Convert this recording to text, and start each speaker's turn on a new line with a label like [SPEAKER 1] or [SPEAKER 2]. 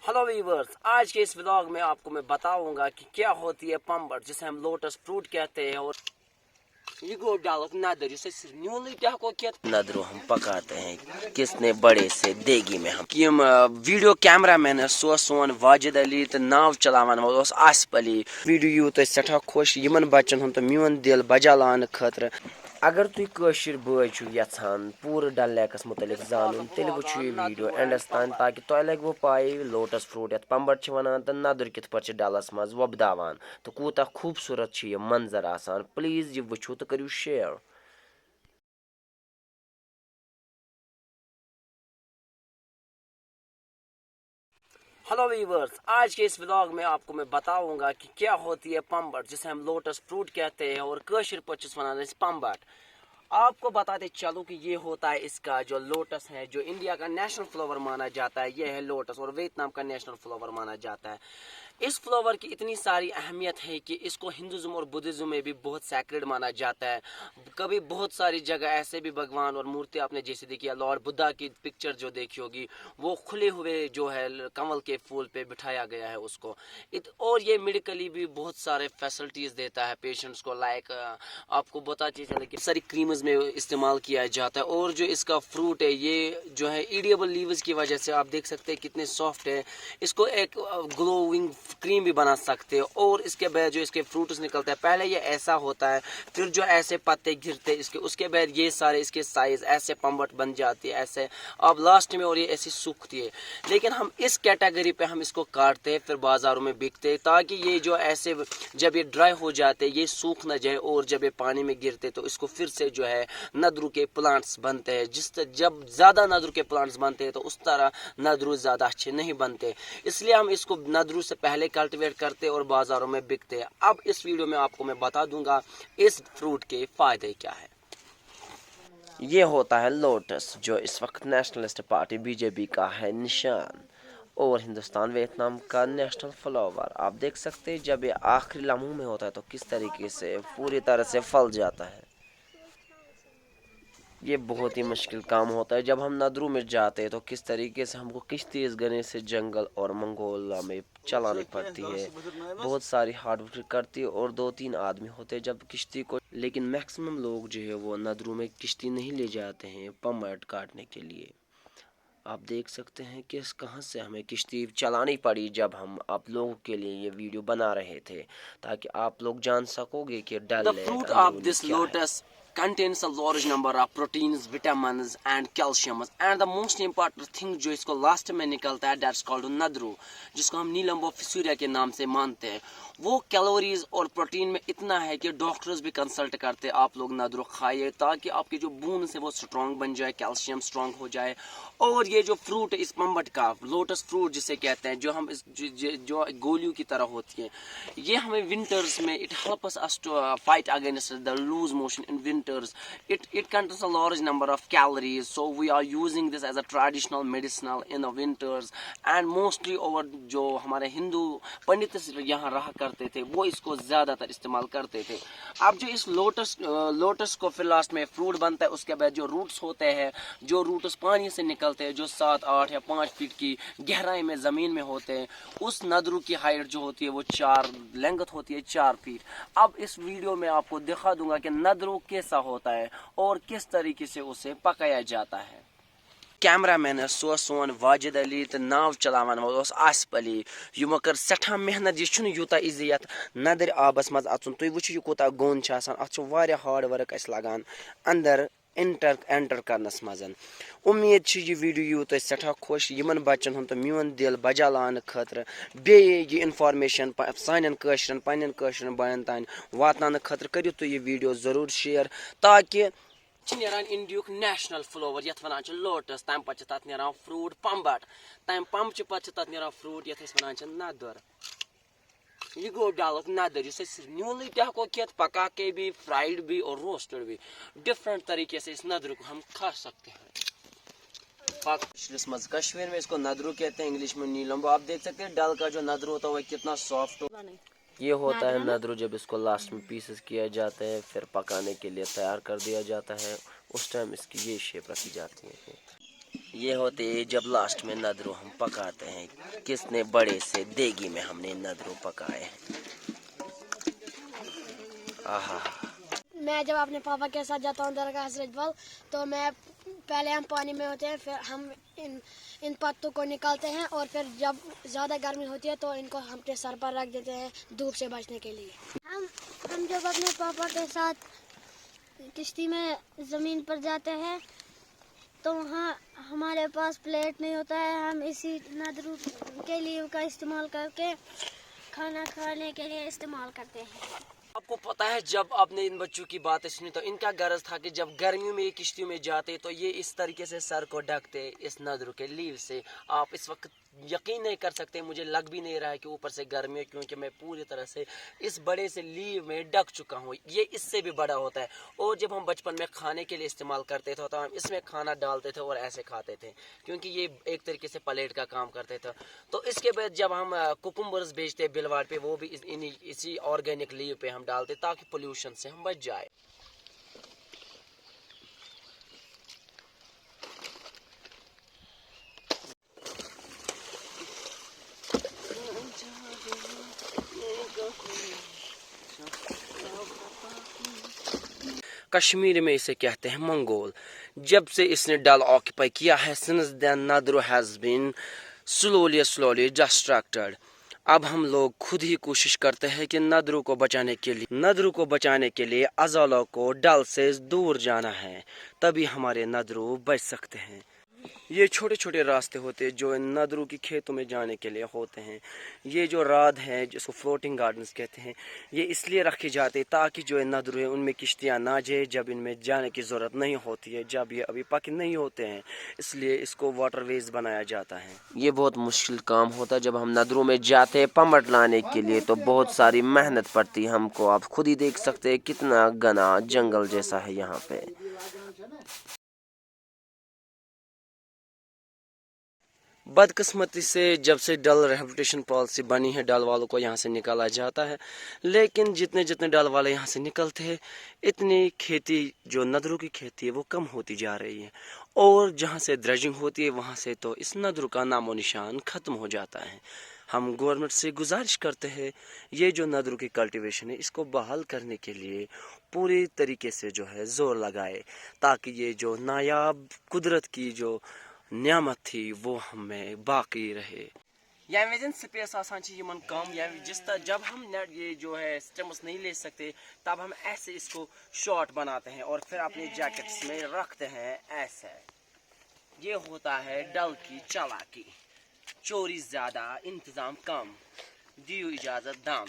[SPEAKER 1] Hello viewers, आज के इस व्लॉग में आपको मैं बताऊंगा कि क्या होती है पम्बट, जिसे हम लोटस फ्रूट कहते हैं। और ये गो डालक नदर न्यूली को नदरो हम पकाते हैं किसने बड़े से देगी में हम यम वीडियो कैमरा मैन सो सोन वाजिद अली तो नाव चलावन वो आसिफ अली वीडियो यूत सठा खुश यमन बच्चन हम तो म्यून दिल बजालान खतर। अगर तुम कशिर बॉय यछान पूरे डल लेकस मुतलिक जानन तेल वुचु ये वीडियो एंडस तान ताकि तोय लगो पाई लोटस फ्रूट यत पम्बट वनान तो नदर कित पर डलस मज वबदावान तो कूता खूबसूरत ये मंजर आसान। प्लीज ये वुचु तो करियो शेयर। हेलो व्यूवर्स, आज के इस व्लॉग में आपको मैं बताऊंगा कि क्या होती है पम्बट, जिसे हम लोटस फ्रूट कहते हैं और कशिर पचस वनान पम्बट। आपको बताते चलो कि ये होता है इसका जो लोटस है, जो इंडिया का नेशनल फ्लावर माना जाता है, ये है लोटस, और वियतनाम का नेशनल फ्लावर माना जाता है। इस फ्लावर की इतनी सारी अहमियत है कि इसको हिंदुज़्म और बुद्धिज़्म में भी बहुत सैक्रेड माना जाता है। कभी बहुत सारी जगह ऐसे भी भगवान और मूर्ति आपने जैसे देखी है, लॉर्ड बुद्धा की पिक्चर जो देखी होगी, वो खुले हुए जो है कमल के फूल पे बिठाया गया है उसको। और ये मेडिकली भी बहुत सारे फैसिलिटीज़ देता है पेशेंट्स को। लाइक आपको बताते चले कि सारी क्रीम्स में इस्तेमाल किया जाता है। और जो इसका फ्रूट है, ये जो है ईडिएबल लीव्स की वजह से आप देख सकते हैं कितने सॉफ्ट है। इसको एक ग्लोइंग क्रीम भी बना सकते हैं। और इसके बाद जो इसके फ्रूट्स निकलता है, पहले ये ऐसा होता है, फिर जो ऐसे पत्ते गिरते हैं इसके, उसके बाद ये सारे इसके साइज ऐसे पम्बट बन जाती है ऐसे अब लास्ट में, और ये ऐसी सूखती है। लेकिन हम इस कैटेगरी पे हम इसको काटते हैं, फिर बाजारों में बिकते हैं, ताकि ये जो ऐसे जब ये ड्राई हो जाते ये सूख न जाए, और जब ये पानी में गिरते तो इसको फिर से जो है नदरू के प्लांट्स बनते हैं। जब ज्यादा नदरू के प्लांट्स बनते हैं तो उस तरह नदरू ज्यादा अच्छे नहीं बनते, इसलिए हम इसको नदरू से पहले कल्टीवेट करते और बाजारों में बिकते हैं। अब इस वीडियो में आपको मैं बता दूंगा इस फ्रूट के फायदे क्या है। ये होता है लोटस, जो इस वक्त नेशनलिस्ट पार्टी बीजेपी का है निशान, और हिंदुस्तान वियतनाम का नेशनल फ्लावर। आप देख सकते हैं जब ये आखिरी लम्हों में होता है तो किस तरीके से पूरी तरह से फल जाता है। ये बहुत ही मुश्किल काम होता है। जब हम नदरू में जाते हैं तो किस तरीके से हमको किश्ती गने से जंगल और मंगोला में चलानी पड़ती है। बहुत सारी हार्ड वर्क करती है, और 2-3 आदमी होते हैं जब किश्ती को। लेकिन मैक्सिमम लोग जो है वो नदरू में किश्ती नहीं ले जाते हैं पम्बट काटने के लिए। आप देख सकते हैं कि कहाँ से हमें किश्ती चलानी पड़ी जब हम आप लोगों के लिए ये वीडियो बना रहे थे, ताकि आप लोग जान सकोगे कि डल लेक अंदरूनी क्या है। Contains a large number of proteins, vitamins and calcium, and the most important thing जो इसको लास्ट में निकलता है, that's called नदरू, जिसको हम नीलम्बो फिसूरिया के नाम से मानते हैं। वो कैलोरीज और प्रोटीन में इतना है कि डॉक्टर्स भी कंसल्ट करते हैं आप लोग नदरू खाइए, ताकि आपके जो बोन्स है वो स्ट्रांग बन जाए, कैल्शियम स्ट्रांग हो जाए। और ये जो फ्रूट है इस पम्बट का, लोटस फ्रूट जिसे कहते हैं, जो हम इस जो गोलियों की तरह होती है, ये हमें विंटर्स में it helps us to fight against the loose motion in winters. It contains a large number of calories, so we are using this as a traditional medicinal in the winters. And mostly over जो हमारे हिंदू पंडित यहाँ रहा करते थे वो इसको ज़्यादातर इस्तेमाल करते थे। अब जो इस लोटस को फिर लास्ट में फ्रूट बनता है, उसके बाद जो रूट्स होते हैं, जो रूट्स पानी से निकलते हैं, जो 7, 8 या 5 फीट की गहराई में ज़मीन में होते हैं, उस नदरू की हाइट जो होती है वो 4 लेंथ होती है 4 फीट। अब इस वीडियो में आपको दिखा दूंगा कि नदरू कैसा होता है और किस तरीके से उसे पकाया जाता है। कैमरा मैन सो सोन वाजिद अली तो नाव चलावन वो आसिफ अली, यमो कर सठा मेहनत। यह यूता इजी यत नदर आबस मज अचुन। तुम वो यह कूता गोन अत हार्ड वर्क लगान अंदर एंटर करनस मजन। उम्मीद ये वीडियो यूत सठा खुश यमन बच्चन हम तो म्यून दिल बजालान खतर, बे ये इन्फॉर्मेशन सान कशरन पन्न कशरन बयन तान वातन खतर करियो तो ये वीडियो ज़रूर शेयर, ताकि इंडियुक नेशनल फ्लावर यथ वनान लोटस, तम पे तथ नीरान फ्रूट पम्बट, तम पम्प पे तथ नीरान फ्रूट यथ वनान नदर। ये गो डालक नदर, न्यूली तको खेत, पका के भी, फ्राइड भी और रोस्टेड भी। डिफरेंट तरीके से इस नदर को हम खा सकते हैं। कश्मीर में इसको नदरू कहते हैं, इंग्लिश में नीलम्बो। आप देख सकते हैं डल का जो नदरू होता है वो कितना सॉफ्ट हो। ये होता है नदरू, जब इसको लास्ट में पीसेस किया जाता है, फिर पकाने के लिए तैयार कर दिया जाता है, उस टाइम इसकी ये शेप रखी जाती है। ये होते हैं जब लास्ट में नदरू हम पकाते हैं, किसने बड़े से देगी में हमने नदरू पकाए हैं। आहा।
[SPEAKER 2] मैं जब अपने पापा के साथ जाता हूँ दरगाह हजरत बल, तो मैं पहले हम पानी में होते हैं, फिर हम इन पत्तों को निकालते हैं और फिर जब ज़्यादा गर्मी होती है तो इनको हम अपने सर पर रख देते हैं धूप से बचने के लिए। हम जब अपने पापा के साथ किश्ती में ज़मीन पर जाते हैं तो वहाँ हमारे पास प्लेट नहीं होता है, हम इसी नदरू के लिए का इस्तेमाल करके खाना खाने के लिए इस्तेमाल करते हैं।
[SPEAKER 1] आपको पता है जब आपने इन बच्चों की बातें सुनी तो इनका गरज था कि जब गर्मियों में किश्तियों में जाते तो ये इस तरीके से सर को ढकते इस नदरू के लीव से। आप इस वक्त यकीन नहीं कर सकते, मुझे लग भी नहीं रहा है कि ऊपर से गर्मी है, क्योंकि मैं पूरी तरह से इस बड़े से लीव में ढक चुका हूँ। ये इससे भी बड़ा होता है। और जब हम बचपन में खाने के लिए इस्तेमाल करते थे तो हम इसमें खाना डालते थे और ऐसे खाते थे, क्योंकि ये एक तरीके से प्लेट का काम करते थे। तो इसके बाद जब हम कुकुम्बर्स बेचते बिलवाड़ पे, वो भी इसी ऑर्गेनिक लीव पे हम डालते ताकि पोल्यूशन से हम बच जाए। कश्मीर में इसे कहते हैं मंगोल। जब से इसने डल ऑक्यूपाई किया है, since then nadru has been slowly distracted. अब हम लोग खुद ही कोशिश करते हैं कि नदरू को बचाने के लिए अज़ालों को डल से दूर जाना है, तभी हमारे नदरू बच सकते हैं। ये छोटे छोटे रास्ते होते हैं जो नदरू की खेतों में जाने के लिए होते हैं। ये जो राद है जिसको फ्लोटिंग गार्डन्स कहते हैं, ये इसलिए रखे जाते हैं ताकि जो नदरू है उनमें किश्तियाँ ना जाए जब इनमें जाने की ज़रूरत नहीं होती है, जब ये अभी पके नहीं होते हैं, इसलिए इसको वाटरवेज बनाया जाता है। ये बहुत मुश्किल काम होता है जब हम नदरू में जाते हैं पमट लाने के लिए, तो बहुत सारी मेहनत पड़ती है हमको। आप खुद ही देख सकते हैं कितना घना जंगल जैसा है यहाँ पे। बदकिस्मती से जब से डल रिहेबिलिटेशन पॉलिसी बनी है, डल वालों को यहाँ से निकाला जाता है, लेकिन जितने जितने डल वाले यहाँ से निकलते हैं इतनी खेती जो नदरू की खेती है वो कम होती जा रही है, और जहाँ से ड्रेजिंग होती है वहाँ से तो इस नदरू का नामो निशान ख़त्म हो जाता है। हम गवर्नमेंट से गुजारिश करते हैं ये जो नदरू की कल्टीवेशन है इसको बहाल करने के लिए पूरी तरीके से जो है ज़ोर लगाए, ताकि ये जो नायाब कुदरत की जो नियामत थी वो हमें बाकी रहे। यानी जिन स्पेस आसान चीज मन कम, यानी जिस तरह जब हम नेट ये जो है स्टेम्स नहीं ले सकते तब हम ऐसे इसको शॉर्ट बनाते हैं और फिर अपने जैकेट्स में रखते हैं ऐसे। ये होता है डल की चालाकी, चोरी ज्यादा इंतजाम कम, दियो इजाजत दाम।